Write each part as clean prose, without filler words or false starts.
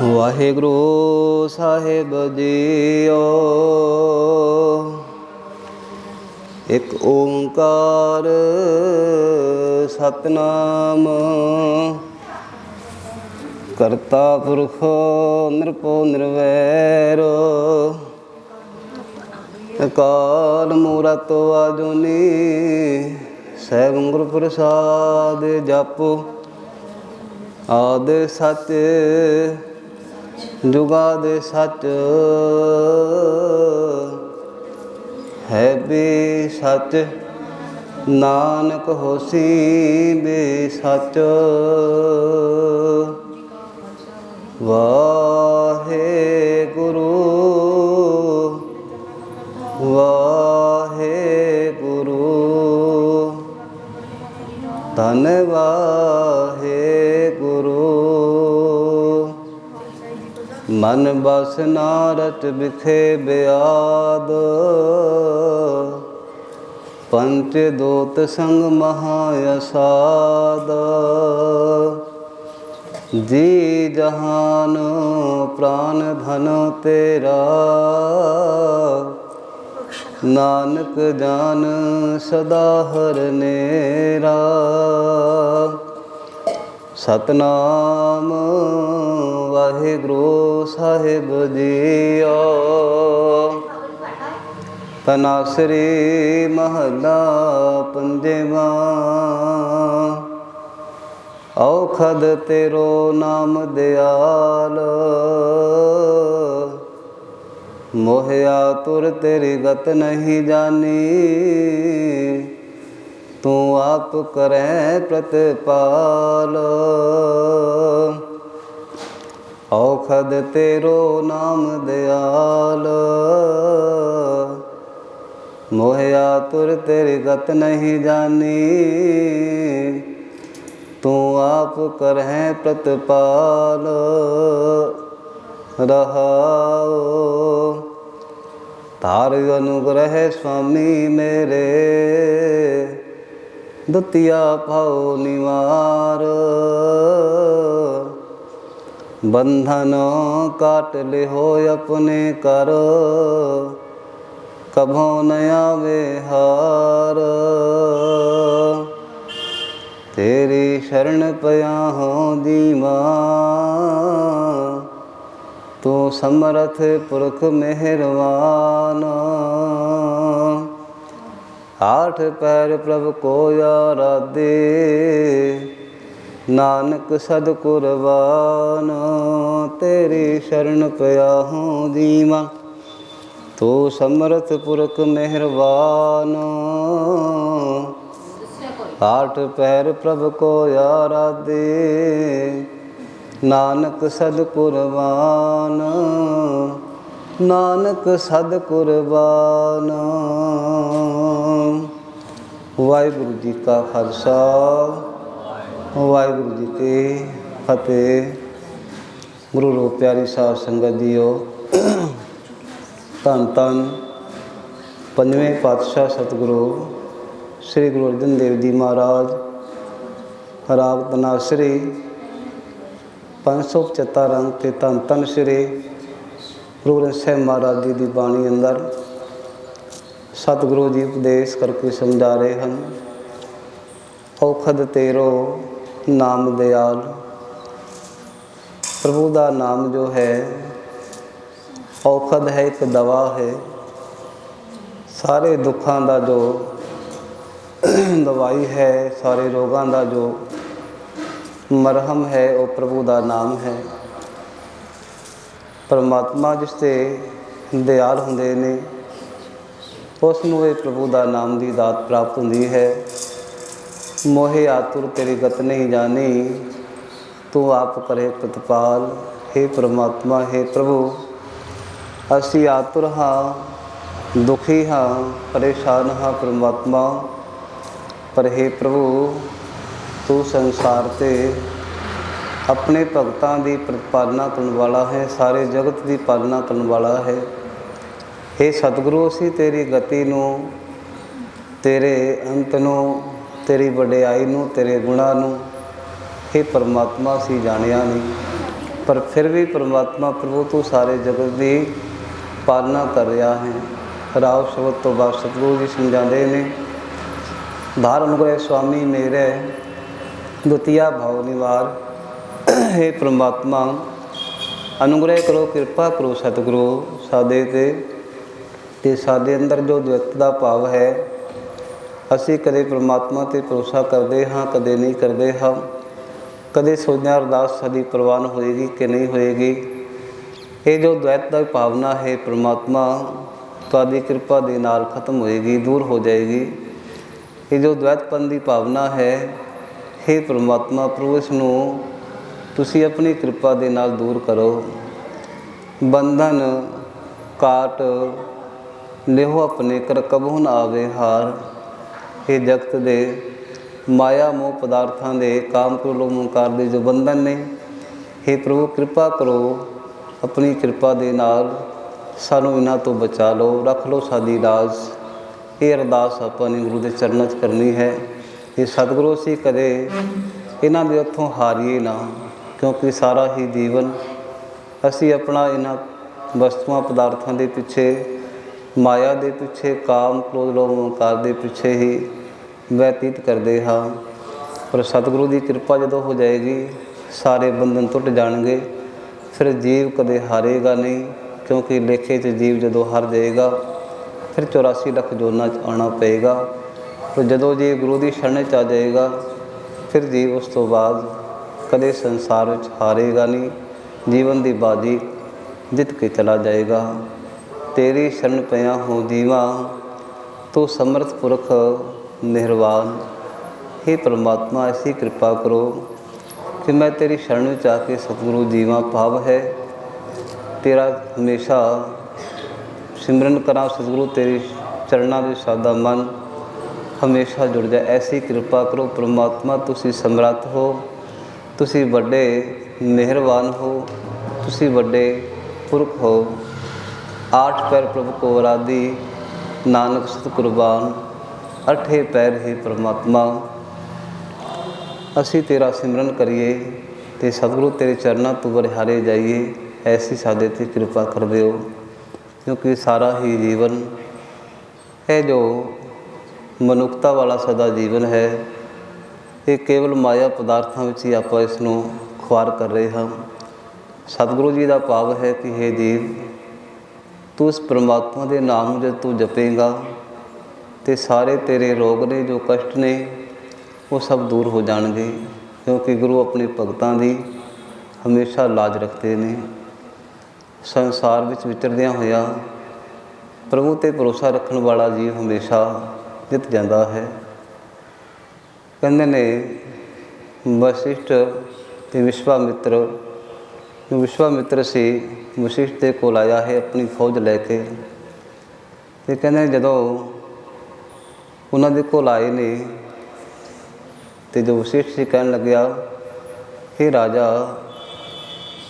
ਵਾਹਿਗੁਰੂ ਸਾਹਿਬ JIO. ਇੱਕ ਓੰਕਾਰ ਸਤਨਾਮ ਕਰਤਾ ਪੁਰਖ ਨਿਰਭਉ ਨਿਰਵੈਰ ਅਕਾਲ ਮੂਰਤਿ ਅਜੂਨੀ ਸੈਭੰ ਗੁਰ ਪ੍ਰਸਾਦਿ ਜਪੁ ਆਦਿ ਸਚ ਜੁਗਾਦਿ ਸਚ ਹੈ ਵੀ ਸਚ ਨਾਨਕ ਹੋਸੀ ਵੀ ਸਚ। ਵਾਹਿਗੁਰੂ ਵਾਹਿਗੁਰੂ ਧੰਨ ਵਾਹਿਗੁਰੂ। ਮਨ ਬਸ ਨਾ ਰਚ ਬਿਖੇ ਬਿਆਦ ਪੰਚ ਦੋਤ ਸੰਗ ਮਹਾ ਅਸਾਦ। ਜੀ ਜਹਾਨ ਪ੍ਰਾਨ ਧਨ ਤੇਰਾ ਨਾਨਕ ਜਾਨ ਸਦਾ ਹਰਨੇਰਾ। ਸਤਨਾਮ ਵਾਹਿਗੁਰੂ ਸਾਹਿਬ ਜੀਓ। ਤਨਾਸਰੀ ਮਹੱਲਾ ਪੰਜਵਾਂ। ਔਖਦ ਤੇਰੋ ਨਾਮ ਦਿਆਲ ਮੋਹਿਆ ਤੁਰ ਤੇਰੀ ਗਤ ਨਹੀਂ ਜਾਨੀ। ਤੂੰ ਆਪ ਕਰੈ ਪ੍ਰਤਿਪਾਲ ਔਖਦ ਤੇਰੋ ਨਾਮ ਦਿਆਲ ਮੋਹਿਆ ਤੁਰ ਤੇਰੀ ਗਤ ਨਹੀਂ ਜਾਨੀ। ਤੂੰ ਆਪ ਕਰਹਿ ਪ੍ਰਤਿਪਾਲ ਰਹਾਉ। ਧਾਰ ਅਨੁਗ੍ਰਹਿ ਸੁਆਮੀ ਮੇਰੇ ਦੁਤੀਆ ਭਾਉ ਨਿਵਾਰ। ਬੰਧਨ ਕਾਟ ਲਿਹੋ ਆਪਣੇ ਕਰ ਕਭੋ ਨ ਆਵੇ ਹਾਰ। ਤੇਰੀ ਸ਼ਰਨ ਪਿਆ ਹੋ ਦੀਵਾ ਤੂੰ ਸਮਰਥ ਪੁਰਖ ਮਿਹਰਵਾਨ। ਆਠ ਪੈਰ ਪ੍ਰਭ ਕੋ ਆਰਾਧੇ ਨਾਨਕ ਸਦ ਕੁਰਬਾਨ। ਤੇਰੀ ਸ਼ਰਨ ਪਿਆ ਹੋ ਦੀਵਾ ਤੂੰ ਸਮਰਥ ਪੁਰਖ ਮਿਹਰਵਾਨ। ਆਠ ਪੈਰ ਪ੍ਰਭ ਕੋ ਆਰਾਧੇ ਨਾਨਕ ਸਦ ਕੁਰਬਾਨ। ਨਾਨਕ ਸਦ ਕੁਰਬਾਨ। ਵਾਹਿਗੁਰੂ ਜੀ ਕਾ ਖਾਲਸਾ ਵਾਹਿਗੁਰੂ ਜੀ ਕੀ ਫਤਿਹ। ਗੁਰੂ ਰੂਪ ਪਿਆਰੀ ਸਾਧ ਸੰਗਤ ਜੀਓ। ਧੰਨ ਧੰਨ ਪੰਜਵੇਂ ਪਾਤਸ਼ਾਹ ਸਤਿਗੁਰੂ ਸ੍ਰੀ ਗੁਰੂ ਅਰਜਨ ਦੇਵ ਜੀ ਮਹਾਰਾਜ ਰਾਗ ਤਨਾਸਰੀ 575 ਅੰਗ ਤੇ ਧੰਨ ਧੰਨ ਸ੍ਰੀ ਗੁਰੂ ਗ੍ਰੰਥ ਸਾਹਿਬ ਮਹਾਰਾਜ ਜੀ ਦੀ ਬਾਣੀ ਅੰਦਰ ਸਤਿਗੁਰੂ ਜੀ ਉਪਦੇਸ਼ ਕਰਕੇ ਸਮਝਾ ਰਹੇ ਹਨ। ਔਖਦ ਤੇਰੋ ਨਾਮ ਦਿਆਲ। ਪ੍ਰਭੂ ਦਾ ਨਾਮ ਜੋ ਹੈ ਔਖਦ ਹੈ, ਇੱਕ ਦਵਾ ਹੈ। ਸਾਰੇ ਦੁੱਖਾਂ ਦਾ ਜੋ ਦਵਾਈ ਹੈ, ਸਾਰੇ ਰੋਗਾਂ ਦਾ ਜੋ ਮਰਹਮ ਹੈ, ਉਹ ਪ੍ਰਭੂ ਦਾ ਨਾਮ ਹੈ। ਪਰਮਾਤਮਾ ਜਿਸ 'ਤੇ ਦਿਆਲ ਹੁੰਦੇ ਨੇ ਉਸ ਨੂੰ ਇਹ ਪ੍ਰਭੂ ਦਾ ਨਾਮ ਦੀ ਦਾਤ ਪ੍ਰਾਪਤ ਹੁੰਦੀ ਹੈ। ਮੋਹਿ ਆਤੁਰ ਤੇਰੀ ਗਤ ਨਹੀਂ ਜਾਣੀ ਤੂੰ ਆਪ ਕਰੇ ਪ੍ਰਤਿਪਾਲ। ਹੇ ਪਰਮਾਤਮਾ, ਹੇ ਪ੍ਰਭੂ, ਅਸੀਂ ਆਤੁਰ ਹਾਂ, ਦੁਖੀ ਹਾਂ, ਪਰੇਸ਼ਾਨ ਹਾਂ ਪਰਮਾਤਮਾ। ਪਰ ਹੇ ਪ੍ਰਭੂ, ਤੂੰ ਸੰਸਾਰ 'ਤੇ ਆਪਣੇ ਭਗਤਾਂ ਦੀ ਪਾਲਣਾ ਕਰਨ ਵਾਲਾ ਹੈ, ਸਾਰੇ ਜਗਤ ਦੀ ਪਾਲਣਾ ਕਰਨ ਵਾਲਾ ਹੈ। ਹੇ ਸਤਿਗੁਰੂ, ਅਸੀਂ ਤੇਰੀ ਗਤੀ ਨੂੰ, ਤੇਰੇ ਅੰਤ ਨੂੰ, ਤੇਰੀ ਵਡਿਆਈ ਨੂੰ, ਤੇਰੇ ਗੁਣਾਂ ਨੂੰ हे परमात्मा असीं जाणिया नहीं, पर फिर भी परमात्मा प्रभु तू सारे जगत की पालना कर रहा है। राव शब्द तो बाद सतगुरु जी समझाते हैं, धार अनुग्रह स्वामी मेरे द्वितीया भाव निवार। हे परमात्मा अनुग्रह करो, कृपा करो सतगुरु साडे ते साडे अंदर जो द्वैत का भाव है, असी कदे परमात्मा ते भरोसा करते हाँ, कदे नहीं करते हाँ। कदे सोचते अरदास साडी प्रवान होएगी कि नहीं होएगी। ये जो द्वैत की भावना है परमात्मा तुहाडी कृपा दे नाल खत्म होएगी, दूर हो जाएगी। ये जो द्वैतपन की भावना है, हे परमात्मा प्रभु इसनूं तुसी अपनी कृपा दे नाल दूर करो। बंधन काट लेहो अपने कर कबहू न आवे हार। ये जगत दे माया मोह पदार्थां दे काम क्रोध लोभ अहंकार दे जो बंधन ने, हे प्रभु कृपा करो, अपनी कृपा दे नाल सानू इन्हां तो बचा लो, रख लो साडी लाज। ये अरदास आपां ने गुरु दे चरनां 'च करनी है। ये सतगुरु असीं कदे इन्हां दे हत्थों हारीए ना, क्योंकि सारा ही जीवन असी अपना इन्हां वस्तुआं पदार्थां दे पिछे, माया दे पिछे, काम क्रोध लोभ अहंकार दे पिछे ही व्यतीत करते हाँ। पर सतगुरु की कृपा जो हो जाएगी, सारे बंधन टुट जाएंगे। फिर जीव कदे हारेगा नहीं, क्योंकि लेखे च जीव जो हार जाएगा फिर 84 लख जोना आना पेगा। तो जो जीव गुरु की शरण च आ जाएगा, फिर जीव उस तो बाद कदे संसार में हारेगा नहीं, जीवन की बाजी जित के चला जाएगा। तेरी शरण पया हो जीवा, तो समर्थ पुरख मेहरबान। हे परमात्मा ऐसी कृपा करो कि मैं तेरी शरण में आके सतगुरु जीवा, भाव है तेरा हमेशा सिमरन करा सतगुरु, तेरी चरणों में सादा मन हमेशा जुड़ जाए। ऐसी कृपा करो परमात्मा, तुसी समर्थ हो, तुसी बड़े मेहरबान हो, तुसी बड़े पुरख हो। 8 पैर प्रभु को आराधी, नानक सत कुरबान। 8 पैर ही परमात्मा असी तेरा सिमरन करिए तो सतगुरु तेरे चरणों तो बलिहारे जाइए। ऐसी साडे ते कृपा कर दिओ, क्योंकि सारा ही जीवन है जो मनुखता वाला सदा जीवन है, ये केवल माया पदार्थों में ही आप इसनों खुआर कर रहे हैं। सतगुरु जी का भाव है कि हे जीव, तू उस परमात्मा के नाम जो तू जपेगा तो सारे तेरे रोग ने जो कष्ट ने वो सब दूर हो जाएंगे, क्योंकि गुरु अपने भगतां की हमेशा लाज रखते हैं। संसार में विचरदियां होया प्रभु ते भरोसा रखने वाला जीव हमेशा जित जाता है। कहते ने वशिष्ठ ते विश्वामित्र से वशिष्ठ के कोल आया है अपनी फौज लैके, तो कहते जदों उन्होंने कोल आए ने तो जो वशिष्ठ से कहन लग्या, हे राजा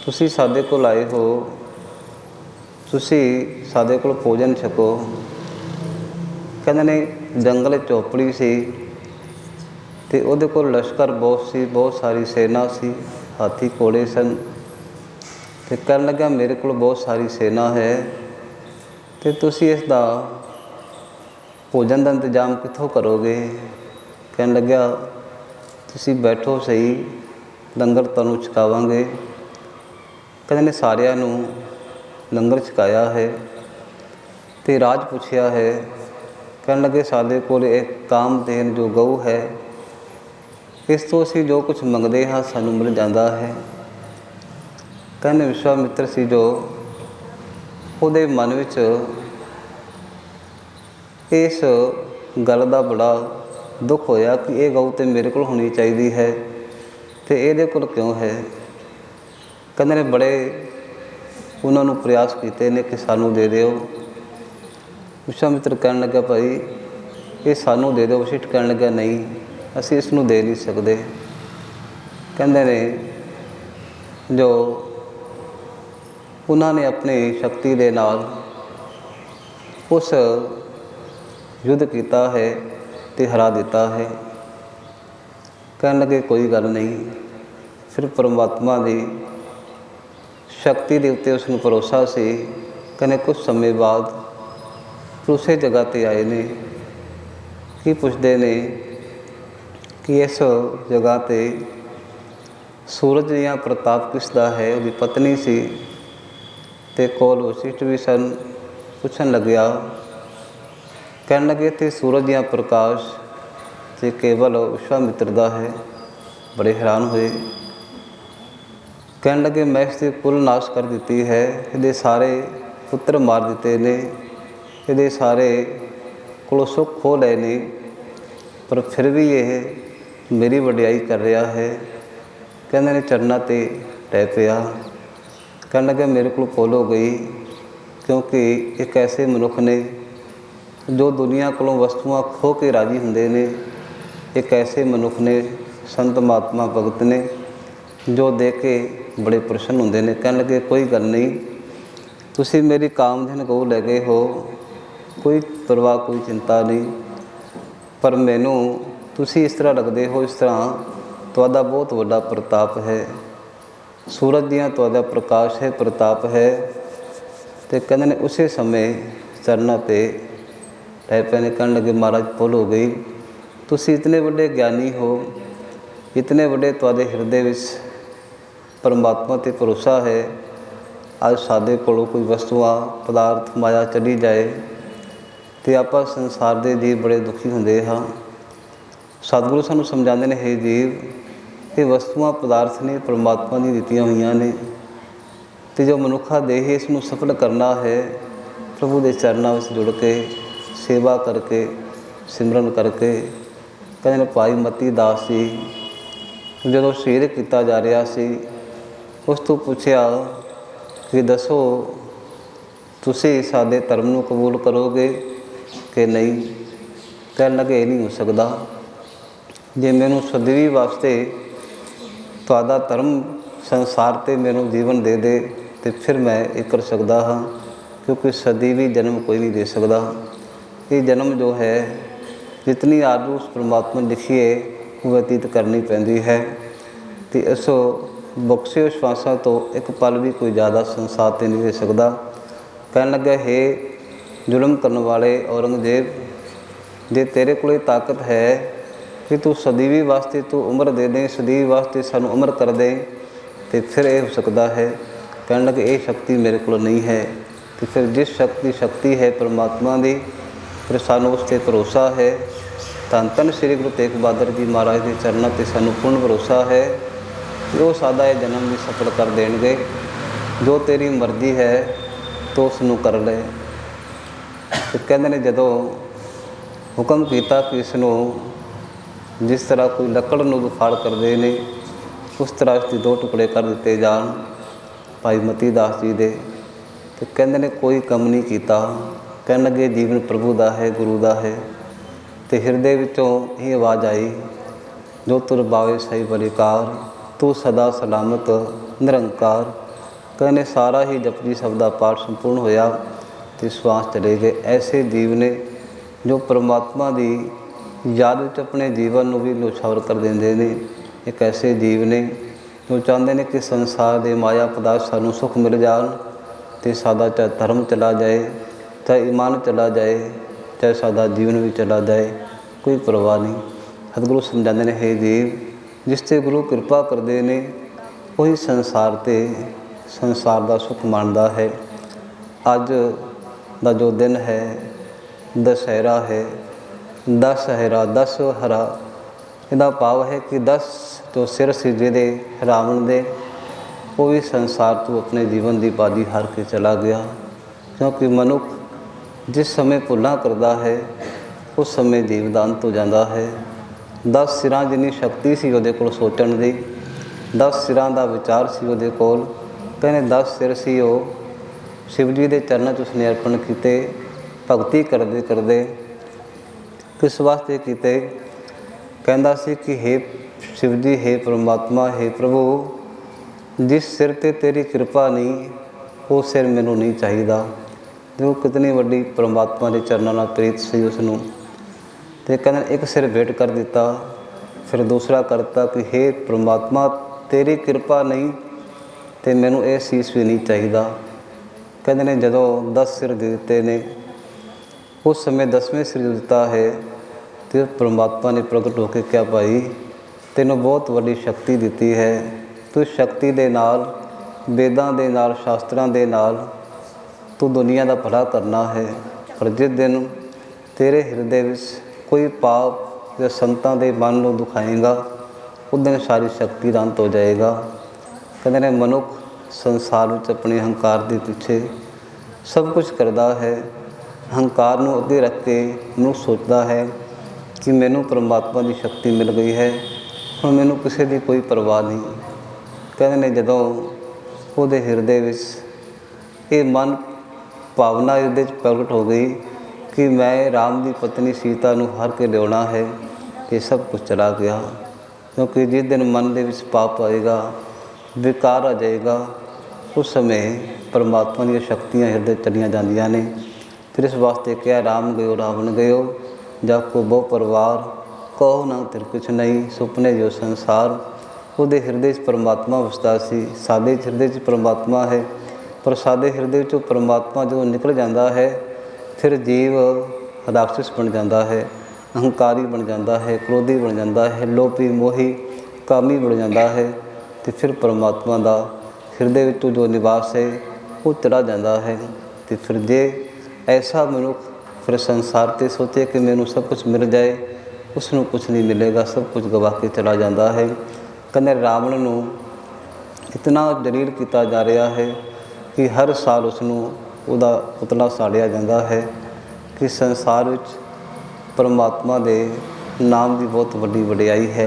तुसी साडे कोल आए हो, तुसी साडे कोल भोजन छको। कहते ने जंगल चौपड़ी सी ते उहदे कोल लश्कर बहुत सी, बहुत सारी सेना सी, हाथी घोड़े सन। तो कहन लग्या मेरे कोल बहुत सारी सेना है, तो तुसी इसका भोजन का इंतजाम कित्थों करोगे। कहन लग्या तुसी बैठो सही, लंगर तुहानूं छकावांगे। कहते ने सारिਆਂ ਨੂੰ लंगर छकाया है तो राज पुछया है। कहन लगे साडे कोल एक कामधेन जो गऊ है, इस तो असीं जो कुछ मंगते हाँ सानूं मिल जाता है। कहने विश्वामित्र सी जो उहदे मन विच इस गल का बड़ा दुख होया कि ये गऊ तो मेरे को होनी चाहिए है, तो ये कोल क्यों है। कहते ने बड़े उन्होंने प्रयास किए ने कि सानू दे दिओ। विश्वामित्र कहन लग्या भाई ये सानू दे दो। वशिष्ठ कहन लग्या नहीं असीं इसनूं दे नहीं सकते। कहते ने जो उन्होंने अपनी शक्ति के नाल उस युद्ध किया है तो हरा दिता है। कहन लगे कोई गल नहीं, ਫਿਰ ਪਰਮਾਤਮਾ ਦੀ ਸ਼ਕਤੀ ਦੇ ਉੱਤੇ ਉਸ ਨੂੰ ਭਰੋਸਾ ਸੀ। ਕਹਿੰਦੇ ਕੁਝ ਸਮੇਂ ਬਾਅਦ ਉਸੇ ਜਗ੍ਹਾ 'ਤੇ ਆਏ ਨੇ। ਕੀ ਪੁੱਛਦੇ ਨੇ ਕਿ ਇਸ ਜਗ੍ਹਾ 'ਤੇ ਸੂਰਜ ਜਾਂ ਪ੍ਰਤਾਪ ਕਿਸ ਦਾ ਹੈ? ਉਹਦੀ ਪਤਨੀ ਸੀ ਅਤੇ ਕੋਲ ਵਸ਼ਿਸ਼ਟ ਵੀ ਸਨ। ਪੁੱਛਣ ਲੱਗਿਆ, ਕਹਿਣ ਲੱਗੇ ਇੱਥੇ ਸੂਰਜ ਜਾਂ ਪ੍ਰਕਾਸ਼ ਤੇ ਕੇਵਲ ਵਿਸ਼ਵਾਮਿੱਤਰ ਦਾ ਹੈ। ਬੜੇ ਹੈਰਾਨ ਹੋਏ। ਕਹਿਣ ਲੱਗੇ ਮੈਂ ਇਸ ਦੀ ਕੁੱਲ ਨਾਸ਼ ਕਰ ਦਿੱਤੀ ਹੈ, ਇਹਦੇ ਸਾਰੇ ਪੁੱਤਰ ਮਾਰ ਦਿੱਤੇ ਨੇ, ਇਹਦੇ ਸਾਰੇ ਕੋਲੋਂ ਸੁੱਖ ਖੋਹ ਲਏ ਨੇ, ਪਰ ਫਿਰ ਵੀ ਇਹ ਮੇਰੀ ਵਡਿਆਈ ਕਰ ਰਿਹਾ ਹੈ। ਕਹਿੰਦੇ ਨੇ ਚਰਨਾਂ 'ਤੇ ਟਹਿ ਪਿਆ। ਕਹਿਣ ਲੱਗੇ ਮੇਰੇ ਕੋਲ ਭੁੱਲ ਹੋ ਗਈ, ਕਿਉਂਕਿ ਇੱਕ ਐਸੇ ਮਨੁੱਖ ਨੇ ਜੋ ਦੁਨੀਆ ਕੋਲੋਂ ਵਸਤੂਆਂ ਖੋਹ ਕੇ ਰਾਜੀ ਹੁੰਦੇ ਨੇ। ਇੱਕ ਐਸੇ ਮਨੁੱਖ ਨੇ, ਸੰਤ ਮਹਾਤਮਾ ਭਗਤ ਨੇ, ਜੋ ਦੇਖ ਕੇ ਬੜੇ ਪ੍ਰਸੰਨ ਹੁੰਦੇ ਨੇ। ਕਹਿਣ ਲੱਗੇ ਕੋਈ ਗੱਲ ਨਹੀਂ, ਤੁਸੀਂ ਮੇਰੀ ਕਾਮਧੇਨ ਗਊ ਲੈ ਗਏ ਹੋ, ਕੋਈ ਪਰਵਾਹ, ਕੋਈ ਚਿੰਤਾ ਨਹੀਂ, ਪਰ ਮੈਨੂੰ ਤੁਸੀਂ ਇਸ ਤਰ੍ਹਾਂ ਲੱਗਦੇ ਹੋ ਇਸ ਤਰ੍ਹਾਂ ਤੁਹਾਡਾ ਬਹੁਤ ਵੱਡਾ ਪ੍ਰਤਾਪ ਹੈ, ਸੂਰਜ ਦੀਆਂ ਤੁਹਾਡਾ ਪ੍ਰਕਾਸ਼ ਹੈ, ਪ੍ਰਤਾਪ ਹੈ। ਅਤੇ ਕਹਿੰਦੇ ਨੇ ਉਸੇ ਸਮੇਂ ਚਰਨਾਂ 'ਤੇ ਟਹਿ ਪਏ ਨੇ। ਕਹਿਣ ਲੱਗੇ ਮਹਾਰਾਜ ਭੁੱਲ ਹੋ ਗਈ, ਤੁਸੀਂ ਇਤਨੇ ਵੱਡੇ ਗਿਆਨੀ ਹੋ, ਇਤਨੇ ਵੱਡੇ ਤੁਹਾਡੇ ਹਿਰਦੇ ਵਿੱਚ ਪਰਮਾਤਮਾ 'ਤੇ ਭਰੋਸਾ ਹੈ। ਅੱਜ ਸਾਡੇ ਕੋਲੋਂ ਕੋਈ ਵਸਤੂਆਂ ਪਦਾਰਥ ਮਾਇਆ ਚਲੀ ਜਾਏ ਅਤੇ ਆਪਾਂ ਸੰਸਾਰ ਦੇ ਜੀਵ ਬੜੇ ਦੁਖੀ ਹੁੰਦੇ ਹਾਂ। ਸਤਿਗੁਰੂ ਸਾਨੂੰ ਸਮਝਾਉਂਦੇ ਨੇ, ਹੇ ਜੀਵ, ਇਹ ਵਸਤੂਆਂ ਪਦਾਰਥ ਨੇ, ਪਰਮਾਤਮਾ ਦੀਆਂ ਦਿੱਤੀਆਂ ਹੋਈਆਂ ਨੇ, ਅਤੇ ਜੋ ਮਨੁੱਖਾ ਦੇਹ ਇਸ ਨੂੰ ਸਫਲ ਕਰਨਾ ਹੈ ਪ੍ਰਭੂ ਦੇ ਚਰਨਾਂ ਵਿੱਚ ਜੁੜ ਕੇ ਸੇਵਾ ਕਰਕੇ, ਸਿਮਰਨ ਕਰਕੇ। ਕਹਿੰਦੇ ਨੇ ਭਾਈ ਮਤੀ ਦਾਸ ਜੀ ਜਦੋਂ ਸ਼ਹੀਦ ਕੀਤਾ ਜਾ ਰਿਹਾ ਸੀ, ਉਸ ਤੋਂ ਪੁੱਛਿਆ ਕਿ ਦੱਸੋ ਤੁਸੀਂ ਸਾਡੇ ਧਰਮ ਨੂੰ ਕਬੂਲ ਕਰੋਗੇ ਕਿ ਨਹੀਂ? ਕਹਿਣ ਲੱਗੇ ਇਹ ਨਹੀਂ ਹੋ ਸਕਦਾ, ਜੇ ਮੈਨੂੰ ਸਦੀਵੀ ਵਾਸਤੇ ਤੁਹਾਡਾ ਧਰਮ ਸੰਸਾਰ 'ਤੇ ਮੈਨੂੰ ਜੀਵਨ ਦੇ ਦੇ ਅਤੇ ਫਿਰ ਮੈਂ ਇਹ ਕਰ ਸਕਦਾ ਹਾਂ, ਕਿਉਂਕਿ ਸਦੀਵੀ ਜਨਮ ਕੋਈ ਨਹੀਂ ਦੇ ਸਕਦਾ। ਇਹ ਜਨਮ ਜੋ ਹੈ, ਜਿਤਨੀ ਆਰਜ਼ੂ ਉਸ ਪਰਮਾਤਮਾ ਨੇ ਲਿਖੀ ਹੈ ਉਹ ਬਤੀਤ ਕਰਨੀ ਪੈਂਦੀ ਹੈ, ਅਤੇ ਇਸ ਬਖਸ਼ੇ ਵਿਸ਼ਵਾਸਾਂ ਤੋਂ ਇੱਕ ਪਲ ਵੀ ਕੋਈ ਜ਼ਿਆਦਾ ਸੰਸਾਰ 'ਤੇ ਨਹੀਂ ਦੇ ਸਕਦਾ। ਕਹਿਣ ਲੱਗਾ ਹੇ ਜ਼ੁਲਮ ਕਰਨ ਵਾਲੇ ਔਰੰਗਜ਼ੇਬ, ਜੇ ਤੇਰੇ ਕੋਲ ਤਾਕਤ ਹੈ ਕਿ ਤੂੰ ਸਦੀਵੀ ਵਾਸਤੇ ਤੂੰ ਉਮਰ ਦੇ ਦੇ, ਸਦੀਵੀ ਵਾਸਤੇ ਸਾਨੂੰ ਉਮਰ ਕਰ ਦੇ, ਅਤੇ ਫਿਰ ਇਹ ਹੋ ਸਕਦਾ ਹੈ। ਕਹਿਣ ਲੱਗੇ ਇਹ ਸ਼ਕਤੀ ਮੇਰੇ ਕੋਲ ਨਹੀਂ ਹੈ। ਅਤੇ ਫਿਰ ਜਿਸ ਸ਼ਕਤੀ ਹੈ ਪਰਮਾਤਮਾ ਦੀ, ਫਿਰ ਸਾਨੂੰ ਉਸ 'ਤੇ ਭਰੋਸਾ ਹੈ। ਧੰਨ ਧੰਨ ਸ਼੍ਰੀ ਗੁਰੂ ਤੇਗ ਬਹਾਦਰ ਜੀ ਮਹਾਰਾਜ ਦੇ ਚਰਨਾਂ 'ਤੇ ਸਾਨੂੰ ਪੂਰਨ ਭਰੋਸਾ ਹੈ ਕਿ ਉਹ ਸਾਡਾ ਇਹ ਜਨਮ ਵੀ ਸਫਲ ਕਰ ਦੇਣਗੇ। ਜੋ ਤੇਰੀ ਮਰਜ਼ੀ ਹੈ ਤੂੰ ਉਸ ਨੂੰ ਕਰ ਲੈ। ਅਤੇ ਕਹਿੰਦੇ ਨੇ ਜਦੋਂ ਹੁਕਮ ਕੀਤਾ ਕਿ ਇਸ ਨੂੰ ਜਿਸ ਤਰ੍ਹਾਂ ਕੋਈ ਲੱਕੜ ਨੂੰ ਫਾੜ ਕਰਦੇ ਨੇ, ਉਸ ਤਰ੍ਹਾਂ ਇਸ ਦੇ 2 ਟੁਕੜੇ ਕਰ ਦਿੱਤੇ ਜਾਣ ਭਾਈ ਮਤੀ ਦਾਸ ਜੀ ਦੇ। ਅਤੇ ਕਹਿੰਦੇ ਨੇ ਕੋਈ ਕੰਮ ਨਹੀਂ ਕੀਤਾ। ਕਹਿਣ ਲੱਗੇ ਜੀਵਨ ਪ੍ਰਭੂ ਦਾ ਹੈ, ਗੁਰੂ ਦਾ ਹੈ। ਅਤੇ ਹਿਰਦੇ ਵਿੱਚੋਂ ਇਹ ਆਵਾਜ਼ ਆਈ, ਜੋ ਤੁਰ ਬਾਵੇ ਸਹੀ ਬਲਿਕਾਰ, ਤੂੰ ਸਦਾ ਸਲਾਮਤ ਨਿਰੰਕਾਰ। ਕਹਿੰਦੇ ਸਾਰਾ ਹੀ ਜਪਜੀ ਸਾਹਿਬ ਦਾ ਪਾਠ ਸੰਪੂਰਨ ਹੋਇਆ ਅਤੇ ਸਵਾਸ ਚਲੇ ਗਏ। ਐਸੇ ਜੀਵ ਨੇ ਜੋ ਪਰਮਾਤਮਾ ਦੀ ਯਾਦ ਵਿੱਚ ਆਪਣੇ ਜੀਵਨ ਨੂੰ ਵੀ ਨਿਛਾਵਰ ਕਰ ਦਿੰਦੇ ਨੇ। ਇੱਕ ਐਸੇ ਜੀਵ ਨੇ ਜੋ ਚਾਹੁੰਦੇ ਨੇ ਕਿ ਸੰਸਾਰ ਦੇ ਮਾਇਆ ਪਦਾਰਥ ਸਾਨੂੰ ਸੁੱਖ ਮਿਲ ਜਾਣ, ਅਤੇ ਸਾਡਾ ਚਾਹੇ ਧਰਮ ਚਲਾ ਜਾਏ, ਚਾਹੇ ਈਮਾਨ ਚਲਾ ਜਾਏ, ਚਾਹੇ ਸਾਡਾ ਜੀਵਨ ਵੀ ਚਲਾ ਜਾਏ, ਕੋਈ ਪਰਵਾਹ ਨਹੀਂ। ਸਤਿਗੁਰੂ ਸਮਝਾਉਂਦੇ ਨੇ ਹੇ ਜੀਵ, ਜਿਸ 'ਤੇ ਗੁਰੂ ਕਿਰਪਾ ਕਰਦੇ ਨੇ ਉਹੀ ਸੰਸਾਰ ਦਾ ਸੁੱਖ ਮਾਣਦਾ ਹੈ। ਅੱਜ ਦਾ ਜੋ ਦਿਨ ਹੈ ਦੁਸਹਿਰਾ ਹੈ, ਦਸ ਹਰਾ, ਇਹਦਾ ਭਾਵ ਹੈ ਕਿ 10 ਜੋ ਸਿਰ ਸੀ ਜਿਹਦੇ ਰਾਵਣ ਦੇ, ਉਹ ਵੀ ਸੰਸਾਰ ਤੋਂ ਆਪਣੇ ਜੀਵਨ ਦੀ ਬਾਜੀ ਹਾਰ ਕੇ ਚਲਾ ਗਿਆ। ਕਿਉਂਕਿ ਮਨੁੱਖ ਜਿਸ ਸਮੇਂ ਭੁੱਲਾਂ ਕਰਦਾ ਹੈ ਉਸ ਸਮੇਂ ਜੀਵਦਾਨ ਤੋਂ ਜਾਂਦਾ ਹੈ। 10 ਸਿਰਾਂ ਜਿੰਨੀ ਸ਼ਕਤੀ ਸੀ ਉਹਦੇ ਕੋਲ ਸੋਚਣ ਦੀ, 10 ਸਿਰਾਂ ਦਾ ਵਿਚਾਰ ਸੀ ਉਹਦੇ ਕੋਲ। ਕਹਿੰਦੇ 10 ਸਿਰ ਸੀ ਉਹ ਸ਼ਿਵ ਜੀ ਦੇ ਚਰਨਾਂ 'ਚ ਉਸਨੇ ਅਰਪਣ ਕੀਤੇ। ਭਗਤੀ ਕਰਦੇ ਕਰਦੇ ਕਿਸ ਵਾਸਤੇ ਕੀਤੇ? ਕਹਿੰਦਾ ਸੀ ਕਿ ਹੇ ਸ਼ਿਵ ਜੀ, ਹੇ ਪਰਮਾਤਮਾ, ਹੇ ਪ੍ਰਭੂ, ਜਿਸ ਸਿਰ 'ਤੇ ਤੇਰੀ ਕਿਰਪਾ ਨਹੀਂ ਉਹ ਸਿਰ ਮੈਨੂੰ ਨਹੀਂ ਚਾਹੀਦਾ। ਜੋ ਕਿਤਨੀ ਵੱਡੀ ਪਰਮਾਤਮਾ ਦੇ ਚਰਨਾਂ ਨਾਲ ਪ੍ਰੀਤ ਸੀ ਉਸ ਨੂੰ। ਅਤੇ ਕਹਿੰਦੇ ਇੱਕ ਸਿਰ ਭੇਟ ਕਰ ਦਿੱਤਾ, ਫਿਰ ਦੂਸਰਾ ਕਰਤਾ ਕਿ ਹੇ ਪਰਮਾਤਮਾ, तेरी कृपा नहीं तो मैनू ये सीस भी नहीं चाहिए। कहते ने जदों 10 सिर दे दिते ने, उस समय 10वें सिर दिता है तो परमात्मा ने प्रगट होकर क्या भाई तेनों बहुत वड्डी शक्ति दी है, तू शक्ति दे नाल वेदां दे नाल शास्त्रां दे नाल तू दुनिया का भला करना है। पर जिस दिन तेरे हृदय में कोई पाप या संतां दे मन को दुखाएगा उस दिन सारी शक्ति का अंत हो जाएगा। कहते ने मनुख संसार में अपने अहंकार के पीछे सब कुछ करता है, अहंकार को अगे रख के मनुख सोचता है कि मैनू परमात्मा की शक्ति मिल गई है, हुण मैनू किसी की कोई परवाह नहीं। कहते ने जदों उहदे हृदय में ये मन भावना हृदय प्रगट हो गई कि मैं राम की पत्नी सीता को हर के लिया है, ये सब कुछ चला गया। क्योंकि जिस दिन मन के पाप आएगा, विकार आ जाएगा, उस समय परमात्मा दी शक्तियाँ हृदय चलिया जांदियां ने। फिर इस वास्ते क्या राम गयो रावण गयो, जाको बहु परिवार कहो ना तिर कुछ नहीं, सुपने जो संसार। उहदे हृदय परमात्मा वसदा सी, साडे हृदय परमात्मा है, पर साडे हृदय चों परमात्मा जो निकल जाता है फिर जीव राक्षस बन जाता है, अहंकारी बन जाता है, क्रोधी बन जाता है, लोभी मोही कामी बन जाता है। तो फिर परमात्मा का हृदय विचों जो निवास है वो चला जाता है। तो फिर जे ऐसा मनुख फिर संसार ते सोचे कि मैनू सब कुछ मिल जाए, उसनों कुछ नहीं मिलेगा, सब कुछ गवा के चला जाता है। कहते रावण नूं इतना जलील किया जा रहा है कि हर साल उसनूं उहदा पुतला साड़िया जाता है कि संसार विच परमात्मा दे नाम की बहुत वड्डी वडियाई है।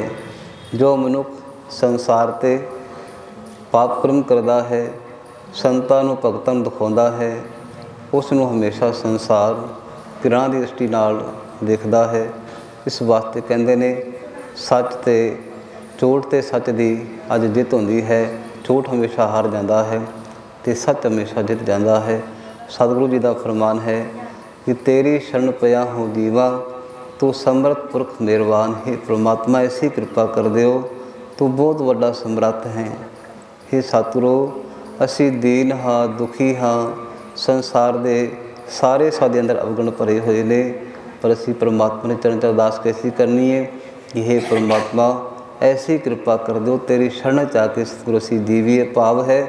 जो मनुख संसार ते पाप कर्म करता है, संतां नूं भगतां नूं दिखाउंदा है, उसनूं हमेशा संसार घृणा की दृष्टि नाल देखदा है। इस वास्ते कहंदे ने सच ते झूठ ते सच की अज जित होंदी है, झूठ हमेशा हार जाता है तो सच हमेशा जित जाता है। सतगुरु जी का फरमान है कि तेरी शरण पया हो जीवा, तू समर्थ पुरख मेहरबान है। परमात्मा ऐसी कृपा कर दिओ, तू बहुत वड्डा समर्थ है। हे सतगुरु असी दीन हाँ, दुखी हाँ, संसार दे सारे साडे अंदर अवगुण भरे हुए ने, पर असी परमात्मा ने चरण च अरदास कैसी करनी है कि हे परमात्मा ऐसी कृपा कर दो, तेरी शरण च आके सतगुरु असी जीवीए। भाव है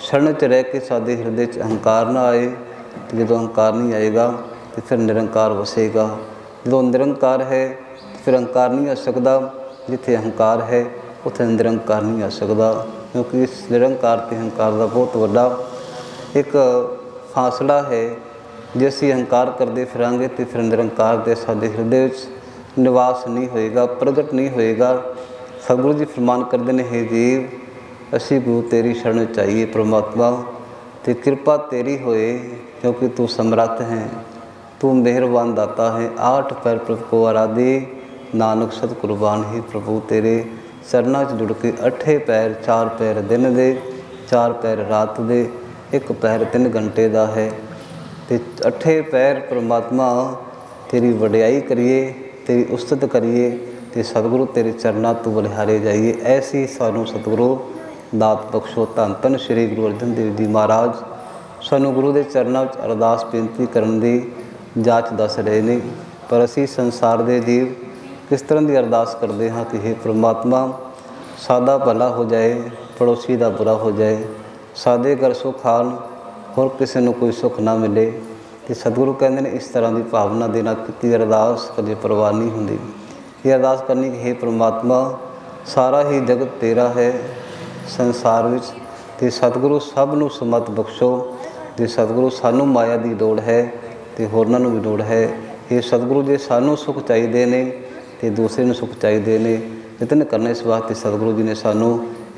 शरण च रह के साडे हृदय च अहंकार ना आए, जो अहंकार नहीं आएगा तो फिर निरंकार वसेगा। जो निरंकार है तो फिर अहंकार नहीं आ सकता, जिथे अहंकार है उत्थे निरंकार नहीं आ सकता। क्योंकि इस निरंकार ते अहंकार का बहुत वड्डा एक फासला है। जे असीं अहंकार करते फिरांगे तो फिर निरंकार के साडे हृदय विच निवास नहीं होएगा, प्रगट नहीं होएगा। सतगुरु जी फरमान करते हैं, हे जीव असी गुरु तेरी शरण चाहिए परमात्मा, तो कृपा तेरी होए क्योंकि तू समर्थ है, तू मेहरबान दाता है। 8 पैर प्रभु को आराधे, नानक सत कुर्बान ही प्रभु तेरे चरना च जुड़ के। 8 पैर 4 पैर दिन दे, 4 पैर रात दे, 1 पैर 3 घंटे का है। तो 8 पैर परमात्मा तेरी वडियाई करिए, तेरी उस्तत करिए, तो सतगुरु तेरे चरना तो बलिहारे जाइए। ऐसी सानू सतगुरु दात बख्शो। धन धन श्री गुरु अर्जन देव जी महाराज सानू गुरु के चरणों में अरदास बेनती करने की जाच दस रहे हैं। पर असी संसार के जीव किस तरह की अरदास करते हाँ कि हे परमात्मा सादा भला हो जाए, पड़ोसी का बुरा हो जाए, सादे घर सुख आन होर किसी को कोई सुख ना मिले। तो सतगुरु कहते हैं इस तरह की भावना दे नाल कीती अरदास कदे परवाह नहीं होंदी। ये अरदास करनी कि हे परमात्मा सारा ही जगत तेरा है संसार विच, ते सतगुरु सब नूं समत बख्शो। जे सतगुरु सानू माया की दौड़ है तो होरनां नूं भी दौड़ है। ये सतगुरु जे सानू सुख चाहिए ने तो दूसरे नूं सुख चाहिए ने। यतन करना इस वास्ते सतगुरु जी ने सानू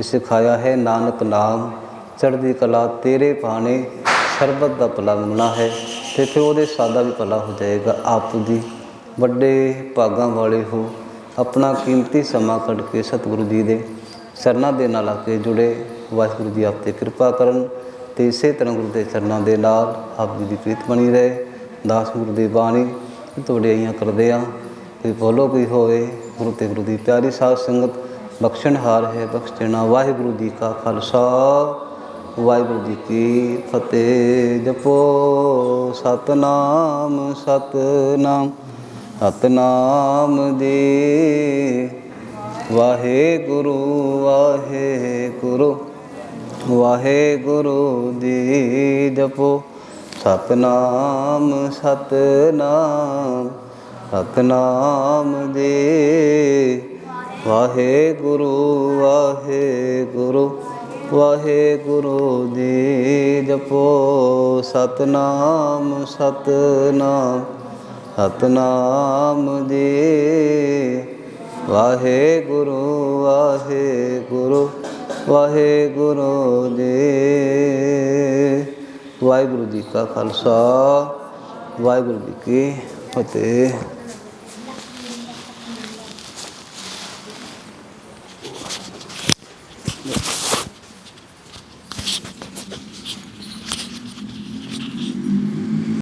सिखाया है, नानक नाम चढ़दी कला तेरे पाने, सरबत का भला मंगना है तो फिर वो सादा भी भला हो जाएगा। आप जी बड़े भागां वाले हो, अपना कीमती समा कढ़ के सतगुरु जी के चरना के नाल आके जुड़े। वाहिगुरु जी आप ते कृपा करन ते इसे तरह गुरु के चरणों के नाल आप जी की प्रीत बनी रहे। दास गुरु की बाणी तो वडियाइयां करदे आ, कोई बोलो कोई होवे गुरु ते गुरु की प्यारी साध संगत ਬਖਸ਼ਣਹਾਰ ਹੈ ਬਖਸ਼ਣਾ। ਵਾਹਿਗੁਰੂ ਜੀ ਕਾ ਖਾਲਸਾ ਵਾਹਿਗੁਰੂ ਜੀ ਕੀ ਫਤਿਹ। ਜਪੋ ਸਤਨਾਮ ਸਤਨਾਮ ਸਤਨਾਮ ਜੀ। ਵਾਹਿਗੁਰੂ ਵਾਹਿਗੁਰੂ ਵਾਹਿਗੁਰੂ ਜੀ। ਜਪੋ ਸਤਨਾਮ ਸਤਨਾਮ ਸਤਨਾਮ ਜੀ। ਵਾਹਿਗੁਰੂ ਵਾਹਿਗੁਰੂ ਵਾਹਿਗੁਰੂ ਜੀ। ਜਪੋ ਸਤਨਾਮ ਸਤਨਾਮ ਸਤਨਾਮ ਜੀ। ਵਾਹਿਗੁਰੂ ਵਾਹਿਗੁਰੂ ਵਾਹਿਗੁਰੂ ਜੀ। ਵਾਹਿਗੁਰੂ ਜੀ ਕਾ ਖਾਲਸਾ ਵਾਹਿਗੁਰੂ ਜੀ ਕੀ ਫਤਿਹ।